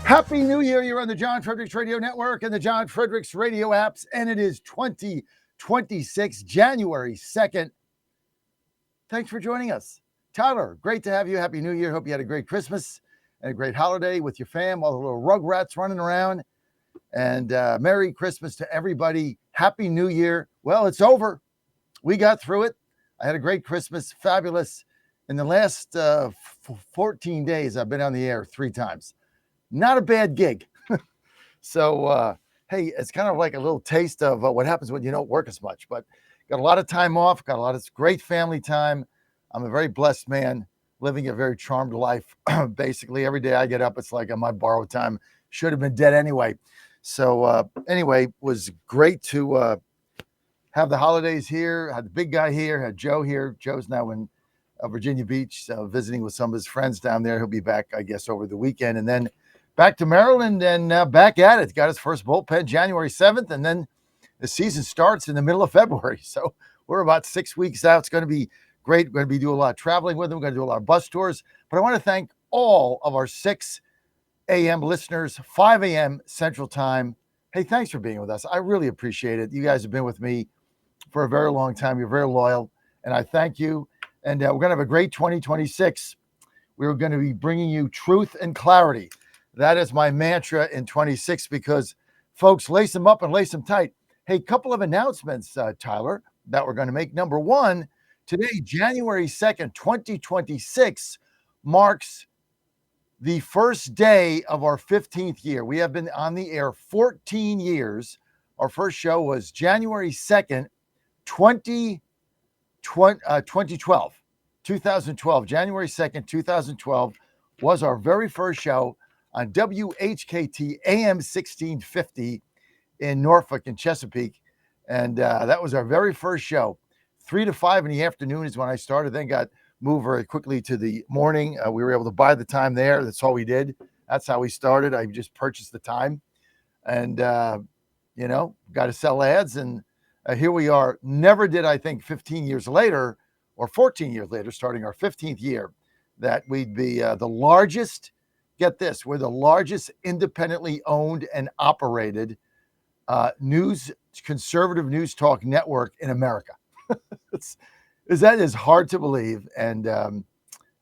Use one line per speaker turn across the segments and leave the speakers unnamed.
Happy New Year. You're on the John Fredericks Radio Network and the John Fredericks Radio apps, and it is 2026, January 2nd. Thanks for joining us. Tyler, great to have you. Happy New Year. Hope you had a great Christmas and a great holiday with your fam, all the little rugrats running around. And Merry Christmas to everybody. Happy New Year. Well, it's over. We got through it. I had a great Christmas. Fabulous. In the last 14 days, I've been on the air 3 times. Not a bad gig. So, hey, it's kind of like a little taste of what happens when you don't work as much, but got a lot of time off, got a lot of great family time. I'm a very blessed man living a very charmed life. Basically, every day I get up, it's like on my borrowed time. Should have been dead anyway. So anyway, was great to have the holidays here, had the big guy here, had Joe here. Joe's now in Virginia Beach, visiting with some of his friends down there. He'll be back, I guess, over the weekend. And then back to Maryland and back at it. Got his first bullpen January 7th, and then the season starts in the middle of February. So we're about 6 weeks out. It's going to be great. We're going to be doing a lot of traveling with him. We're going to do a lot of bus tours. But I want to thank all of our 6 a.m. listeners, 5 a.m. Central Time. Hey, thanks for being with us. I really appreciate it. You guys have been with me for a very long time. You're very loyal, and I thank you. And we're going to have a great 2026. We're going to be bringing you truth and clarity. That is my mantra in 26 because, folks, lace them up and lace them tight. Hey, couple of announcements, Tyler, that we're going to make. Number one, today, January 2nd, 2026, marks the first day of our 15th year. We have been on the air 14 years. Our first show was January 2nd, 2012. January 2nd, 2012 was our very first show on WHKT AM 1650 in Norfolk and Chesapeake. And that was our very first show. 3 to 5 in the afternoon is when I started, then got moved very quickly to the morning. We were able to buy the time there. That's all we did. That's how we started. I just purchased the time and, got to sell ads. And here we are. Never did I think 15 years later or 14 years later, starting our 15th year, that we'd be the largest. Get this, we're the largest independently owned and operated conservative news talk network in America. That is hard to believe. And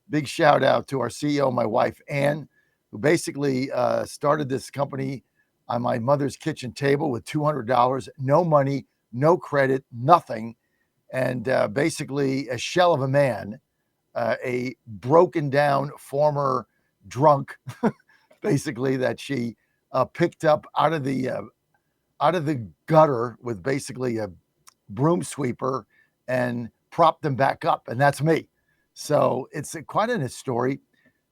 big shout out to our CEO, my wife, Ann, who basically started this company on my mother's kitchen table with $200, no money, no credit, nothing. And basically a shell of a man, a broken down former drunk, basically, that she picked up out of the gutter with basically a broom sweeper and propped them back up, and that's me. So it's quite a story.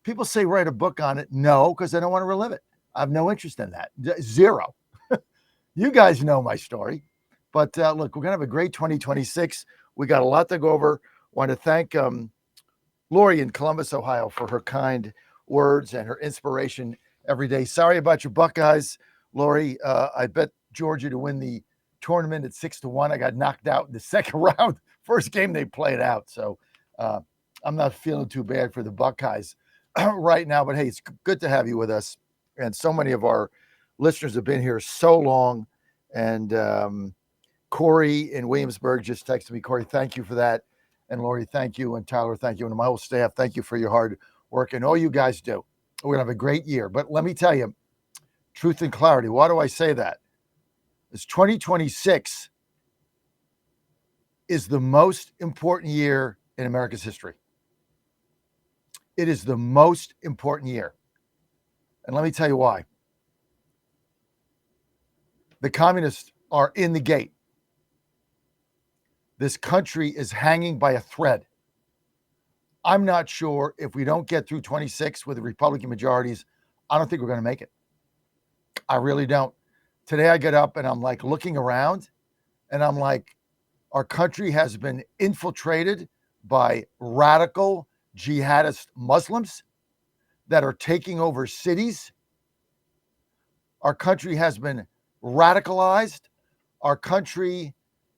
People say write a book on it. No, because I don't want to relive it. I have no interest in that. Zero. You guys know my story. But look, we're gonna have a great 2026. We got a lot to go over. Want to thank Lori in Columbus, Ohio, for her kind words and her inspiration every day. Sorry about your Buckeyes, Lori. I bet Georgia to win the tournament at 6-1. I got knocked out in the second round. First game they played out. So I'm not feeling too bad for the Buckeyes right now. But hey, it's good to have you with us. And so many of our listeners have been here so long. And Corey in Williamsburg just texted me. Corey, thank you for that. And Lori, thank you. And Tyler, thank you. And my whole staff, thank you for your hard work and all you guys do. We're going to have a great year. But let me tell you, truth and clarity. Why do I say that? It's 2026 is the most important year in America's history. It is the most important year. And let me tell you why. The communists are in the gate. This country is hanging by a thread. I'm not sure if we don't get through 26 with the Republican majorities, I don't think we're going to make it. I really don't. Today I get up and I'm like looking around and I'm like, our country has been infiltrated by radical jihadist Muslims that are taking over cities. Our country has been radicalized. Our country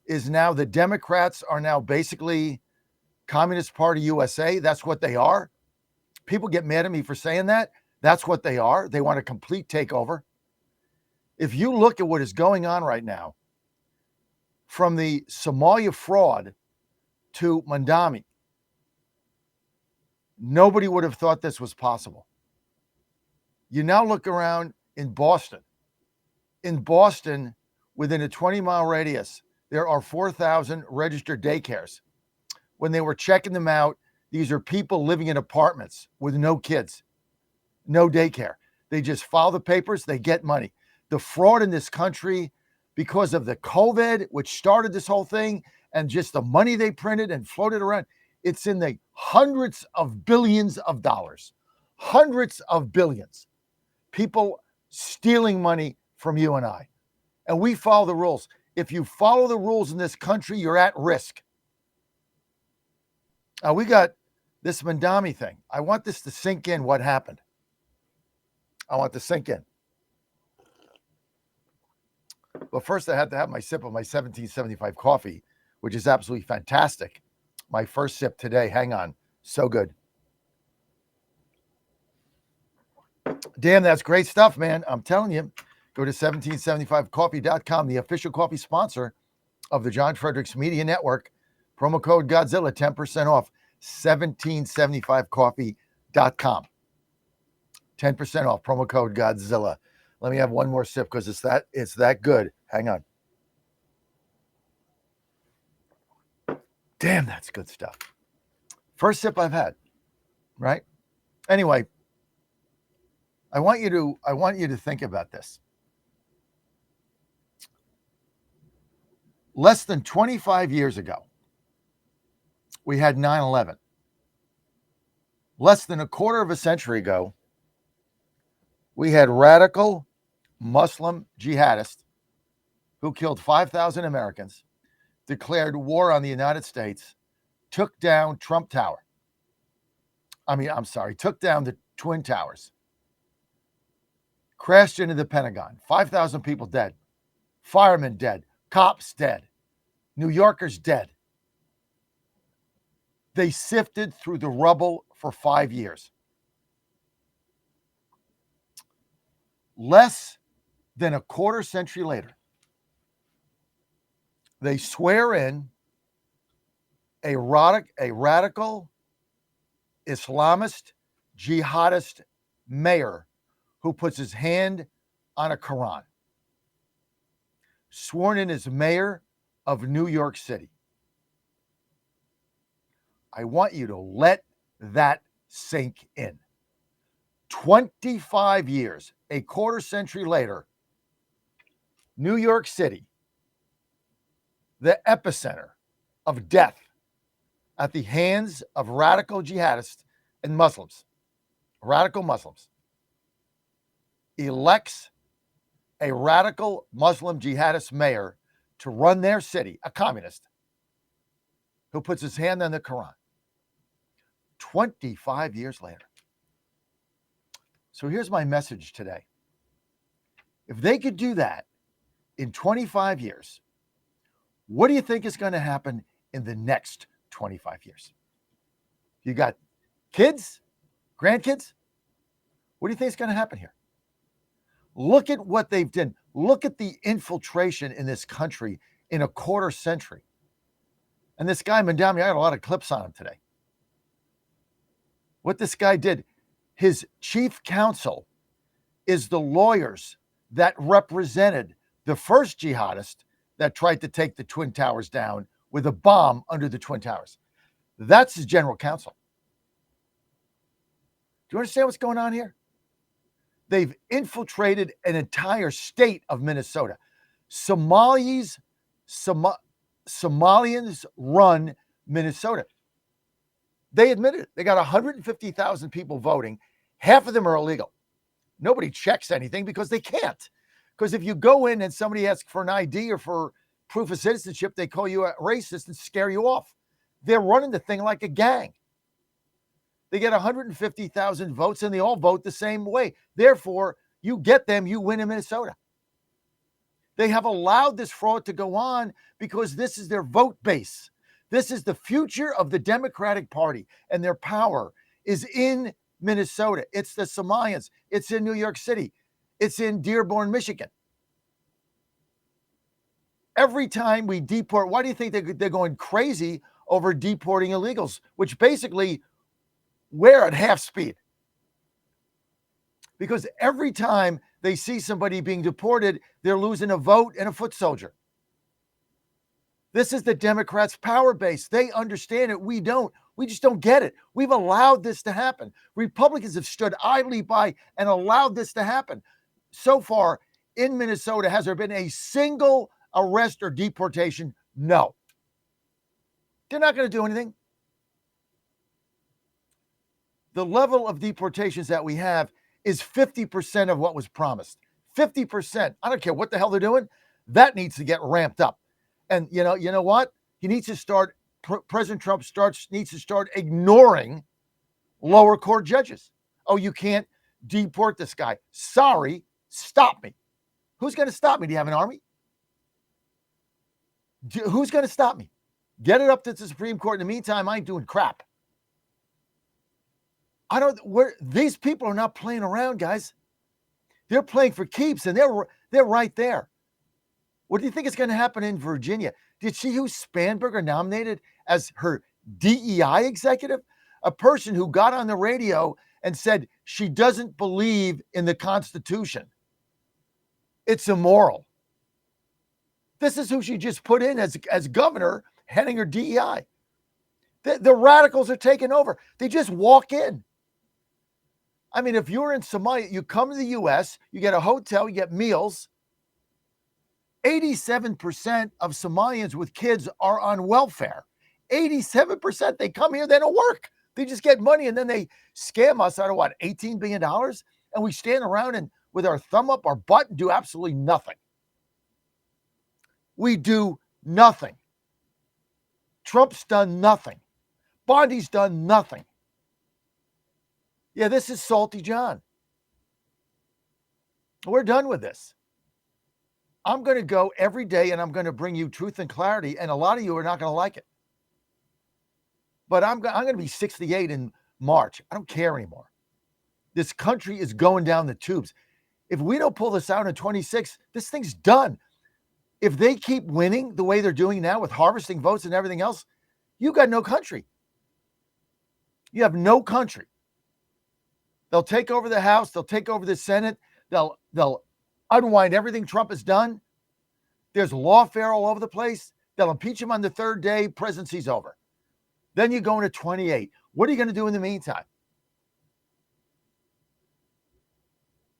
is now, the Democrats are now basically Communist Party USA. That's what they are. People get mad at me for saying that. That's what they are. They want a complete takeover. If you look at what is going on right now, from the Somalia fraud to Mandami, nobody would have thought this was possible. You now look around in Boston. In Boston, within a 20-mile radius, there are 4,000 registered daycares. When they were checking them out, these are people living in apartments with no kids, no daycare. They just file the papers, they get money. The fraud in this country, because of the COVID, which started this whole thing, and just the money they printed and floated around, it's in the hundreds of billions of dollars. Hundreds of billions. People stealing money from you and I. And we follow the rules. If you follow the rules in this country, you're at risk. We got this Mandami thing. I want this to sink in what happened. I want to sink in. But first, I had to have my sip of my 1775 coffee, which is absolutely fantastic. My first sip today. Hang on. So good. Damn, that's great stuff, man. I'm telling you. Go to 1775coffee.com, the official coffee sponsor of the John Fredericks Media Network. Promo code Godzilla, 10% off. 1775coffee.com. 10% off. Promo code Godzilla. Let me have one more sip because it's that good. Hang on. Damn, that's good stuff. First sip I've had, right? Anyway, I want you to think about this. Less than 25 years ago, we had 9/11. Less than a quarter of a century ago, we had radical Muslim jihadists who killed 5,000 Americans, declared war on the United States, took down Trump Tower. Took down the Twin Towers, crashed into the Pentagon, 5,000 people dead, firemen dead, cops dead, New Yorkers dead. They sifted through the rubble for 5 years. Less than a quarter century later, they swear in a radical Islamist jihadist mayor who puts his hand on a Quran. Sworn in as mayor of New York City. I want you to let that sink in. 25 years, a quarter century later, New York City, the epicenter of death at the hands of radical jihadists and Muslims, radical Muslims, elects a radical Muslim jihadist mayor to run their city, a communist, who puts his hand on the Quran. 25 years later. So here's my message today. If they could do that in 25 years, what do you think is going to happen in the next 25 years? You got kids, grandkids? What do you think is going to happen here? Look at what they've done. Look at the infiltration in this country in a quarter century. And this guy, Mandami, I got a lot of clips on him today. What this guy did, his chief counsel is the lawyers that represented the first jihadist that tried to take the Twin Towers down with a bomb under the Twin Towers. That's his general counsel. Do you understand what's going on here? They've infiltrated an entire state of Minnesota. Somalians run Minnesota. They admitted it. They got 150,000 people voting. Half of them are illegal. Nobody checks anything because they can't. Because if you go in and somebody asks for an ID or for proof of citizenship, they call you a racist and scare you off. They're running the thing like a gang. They get 150,000 votes and they all vote the same way. Therefore, you get them, you win in Minnesota. They have allowed this fraud to go on because this is their vote base. This is the future of the Democratic Party, and their power is in Minnesota. It's the Somalians. It's in New York City. It's in Dearborn, Michigan. Every time we deport, why do you think they're going crazy over deporting illegals, which basically we're at half speed? Because every time they see somebody being deported, they're losing a vote and a foot soldier. This is the Democrats' power base. They understand it. We don't. We just don't get it. We've allowed this to happen. Republicans have stood idly by and allowed this to happen. So far in Minnesota, has there been a single arrest or deportation? No. They're not going to do anything. The level of deportations that we have is 50% of what was promised. 50%. I don't care what the hell they're doing. That needs to get ramped up. And you know what? He needs to start. President Trump needs to start ignoring lower court judges. Oh, you can't deport this guy. Sorry, stop me. Who's going to stop me? Do you have an army? Who's going to stop me? Get it up to the Supreme Court. In the meantime, I ain't doing crap. These people are not playing around, guys. They're playing for keeps, and they're right there. What do you think is going to happen in Virginia? Did you see who Spanberger nominated as her DEI executive? A person who got on the radio and said she doesn't believe in the Constitution. It's immoral. This is who she just put in as governor, heading her DEI. The radicals are taking over. They just walk in. I mean, if you're in Somalia, you come to the U.S., you get a hotel, you get meals. 87% of Somalians with kids are on welfare. 87%. They come here, they don't work. They just get money, and then they scam us out of what, $18 billion? And we stand around and with our thumb up our butt and do absolutely nothing. We do nothing. Trump's done nothing. Bondi's done nothing. Yeah, this is Salty John. We're done with this. I'm going to go every day and I'm going to bring you truth and clarity, and a lot of you are not going to like it. But I'm going to be 68 in March. I don't care anymore. This country is going down the tubes. If we don't pull this out in 26, this thing's done. If they keep winning the way they're doing now with harvesting votes and everything else, you got no country. You have no country. They'll take over the House. They'll take over the Senate. They'll unwind everything Trump has done. There's lawfare all over the place. They'll impeach him on the third day. Presidency's over. Then you go into 28. What are you going to do in the meantime?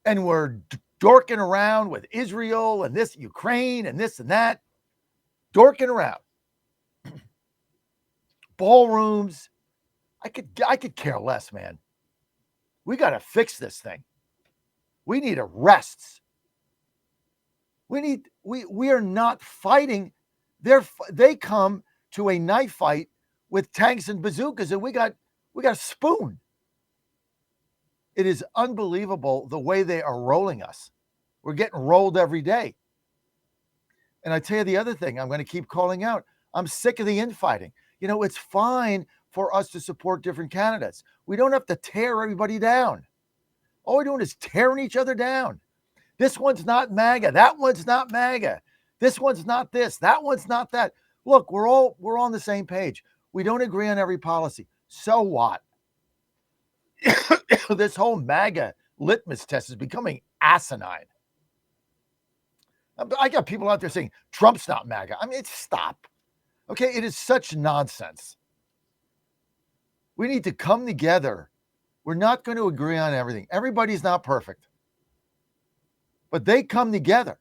And we're dorking around with Israel and this Ukraine and this and that. Dorking around. Ballrooms. I could care less, man. We got to fix this thing. We need arrests. We are not fighting. They come to a knife fight with tanks and bazookas, and we got a spoon. It is unbelievable the way they are rolling us. We're getting rolled every day. And I tell you the other thing I'm going to keep calling out. I'm sick of the infighting. You know, it's fine for us to support different candidates. We don't have to tear everybody down. All we're doing is tearing each other down. This one's not MAGA. That one's not MAGA. This one's not this. That one's not that. Look, we're all on the same page. We don't agree on every policy. So what? This whole MAGA litmus test is becoming asinine. I got people out there saying Trump's not MAGA. I mean, stop. Okay, it is such nonsense. We need to come together. We're not going to agree on everything. Everybody's not perfect. But they come together.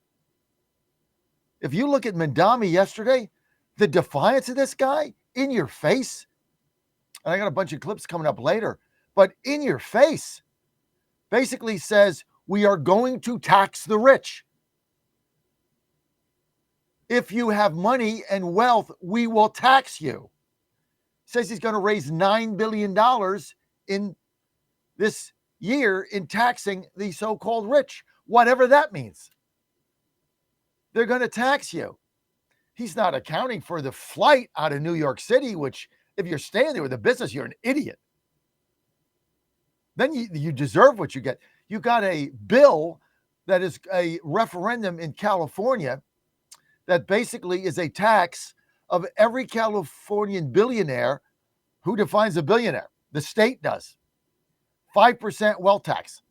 If you look at Mandami yesterday, the defiance of this guy in your face, and I got a bunch of clips coming up later, but in your face, basically says, we are going to tax the rich. If you have money and wealth, we will tax you. Says he's going to raise $9 billion in this year in taxing the so-called rich, whatever that means. They're going to tax you. He's not accounting for the flight out of New York City, which if you're staying there with a business, you're an idiot. Then you deserve what you get. You got a bill that is a referendum in California that basically is a tax of every Californian billionaire. Who defines a billionaire? The state does. 5% wealth tax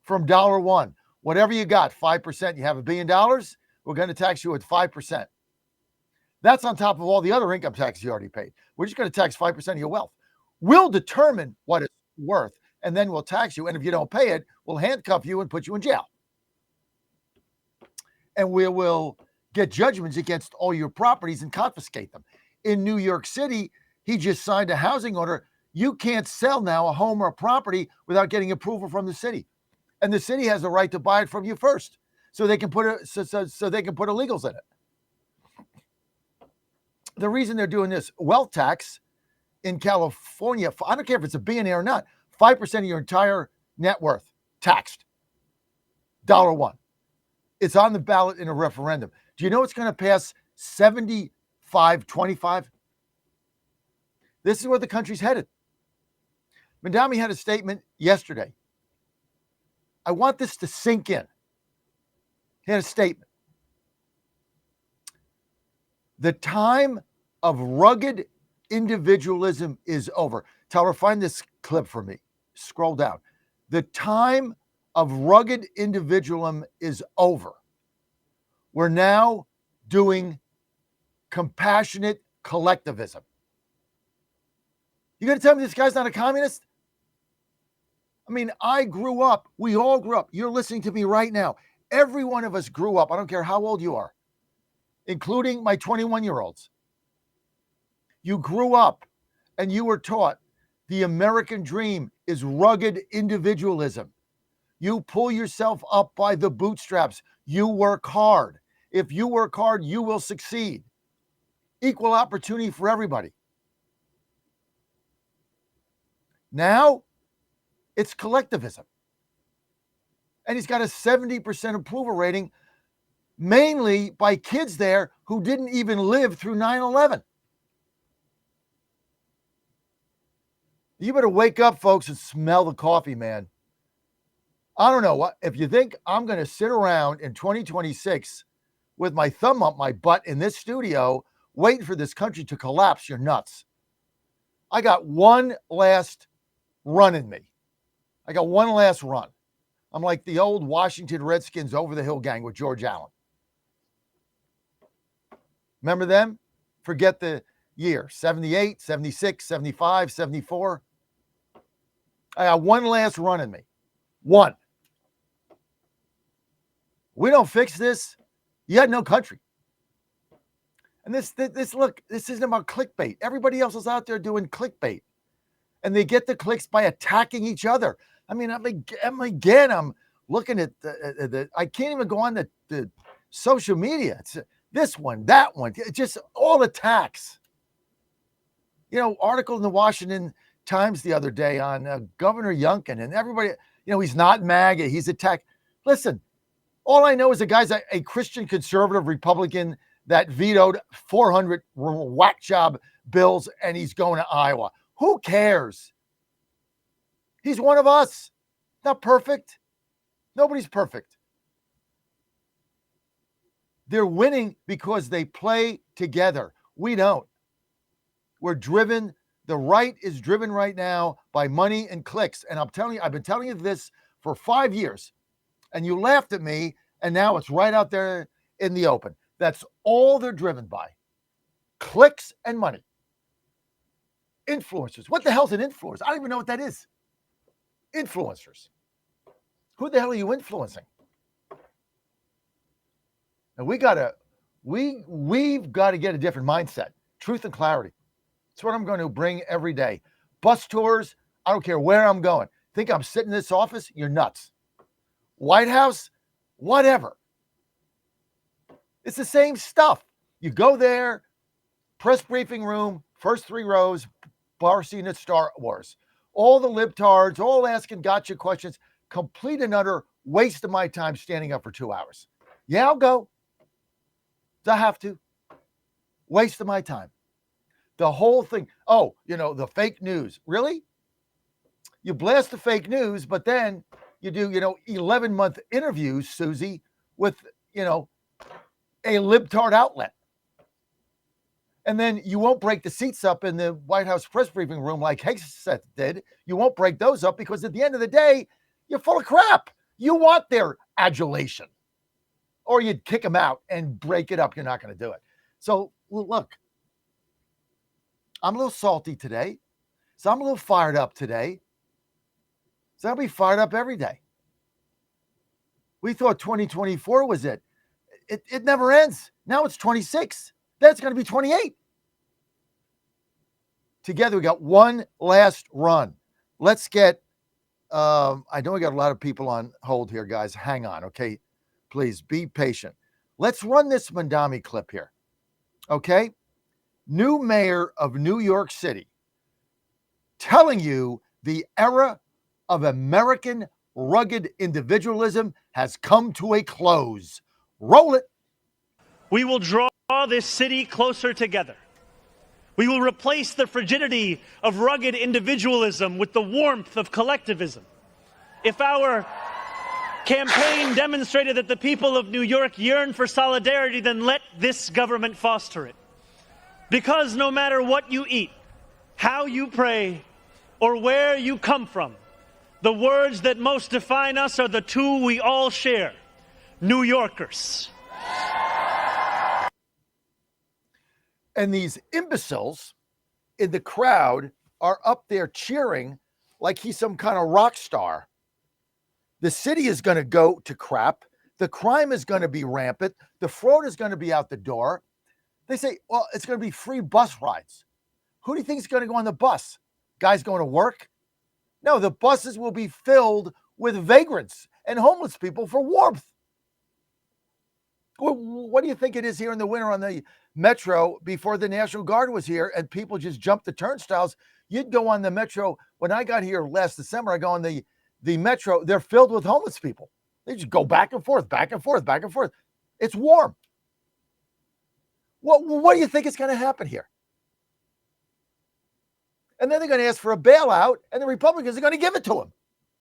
from $1. Whatever you got, 5%. You have $1 billion, we're going to tax you at 5%. That's on top of all the other income taxes you already paid. We're just going to tax 5% of your wealth. We'll determine what it's worth, and then we'll tax you. And if you don't pay it, we'll handcuff you and put you in jail. And we will get judgments against all your properties and confiscate them. In New York City, he just signed a housing order. You can't sell now a home or a property without getting approval from the city. And the city has the right to buy it from you first, so they can put illegals in it. The reason they're doing this wealth tax in California, I don't care if it's a billionaire or not, 5% of your entire net worth taxed. $1. It's on the ballot in a referendum. Do you know it's going to pass 75-25? This is where the country's headed. Mandami had a statement yesterday. I want this to sink in. He had a statement. The time of rugged individualism is over. Tyler, find this clip for me. Scroll down. The time of rugged individualism is over. We're now doing compassionate collectivism. You going to tell me this guy's not a communist? I mean, I grew up. We all grew up. You're listening to me right now. Every one of us grew up. I don't care how old you are, including my 21-year-olds. You grew up and you were taught the American dream is rugged individualism. You pull yourself up by the bootstraps. You work hard. If you work hard, you will succeed. Equal opportunity for everybody. Now, it's collectivism. And he's got a 70% approval rating, mainly by kids there who didn't even live through 9/11. You better wake up, folks, and smell the coffee, man. I don't know what. If you think I'm going to sit around in 2026 with my thumb up my butt in this studio waiting for this country to collapse, you're nuts. I got one last run in me. I got one last run. I'm like the old Washington Redskins over the hill gang with George Allen. Remember them? Forget the year. 78, 76, 75, 74. I got one last run in me. One. We don't fix this, you had no country. And this look, this isn't about clickbait. Everybody else is out there doing clickbait. And they get the clicks by attacking each other. I mean, I'm looking at I can't even go on the social media. It's this one, that one, just all attacks. You know, article in the Washington Times the other day on Governor Youngkin, and everybody, you know, he's not MAGA, he's attacked. Listen, all I know is the guy's a Christian conservative Republican that vetoed 400 whack job bills, and he's going to Iowa. Who cares? He's one of us. Not perfect. Nobody's perfect. They're winning because they play together. We don't. We're driven. The right is driven right now by money and clicks. And I'm telling you, I've been telling you this for 5 years. And you laughed at me, and now it's right out there in the open. That's all they're driven by. Clicks and money. Influencers. What the hell's an influencer? I don't even know what that is. Influencers. Who the hell are you influencing? And we've got to get a different mindset. Truth and clarity. That's what I'm going to bring every day. Bus tours, I don't care where I'm going. Think I'm sitting in this office? You're nuts. White House, whatever. It's the same stuff. You go there, press briefing room, first 3 rows, bar scene at Star Wars. All the libtards, all asking gotcha questions, complete and utter waste of my time standing up for 2 hours. Yeah, I'll go. I have to. Waste of my time. The whole thing. Oh, you know, the fake news. Really? you blast the fake news, but then you do, 11-month interviews, Susie, with, a libtard outlet. And then you won't break the seats up in the White House press briefing room like Hegseth did. You won't break those up because at the end of the day, you're full of crap. You want their adulation. Or you'd kick them out and break it up. You're not going to do it. So, look, I'm a little salty today. So I'm a little fired up today. So I'll be fired up every day. We thought 2024 was it. It never ends. Now it's 26. That's going to be 28. Together, we got one last run. Let's get, I know we got a lot of people on hold here, guys. Hang on, okay? Please be patient. Let's run this Mandami clip here, okay? New mayor of New York City telling you the era of American rugged individualism has come to a close. Roll it.
We will draw this city closer together. We will replace the frigidity of rugged individualism with the warmth of collectivism. If our campaign demonstrated that the people of New York yearn for solidarity, then let this government foster it. Because no matter what you eat, how you pray, or where you come from, the words that most define us are the two we all share: New Yorkers.
And these imbeciles in the crowd are up there cheering like he's some kind of rock star. The city is going to go to crap. The crime is going to be rampant. The fraud is going to be out the door. They say, well, it's going to be free bus rides. Who do you think is going to go on the bus? Guys going to work? No, the buses will be filled with vagrants and homeless people for warmth. What do you think it is here in the winter on the Metro before the National Guard was here and people just jumped the turnstiles? You'd go on the Metro. When I got here last December, I go on the Metro. They're filled with homeless people. They just go back and forth, back and forth, back and forth. It's warm. What do you think is going to happen here? And then they're going to ask for a bailout, and the Republicans are going to give it to them.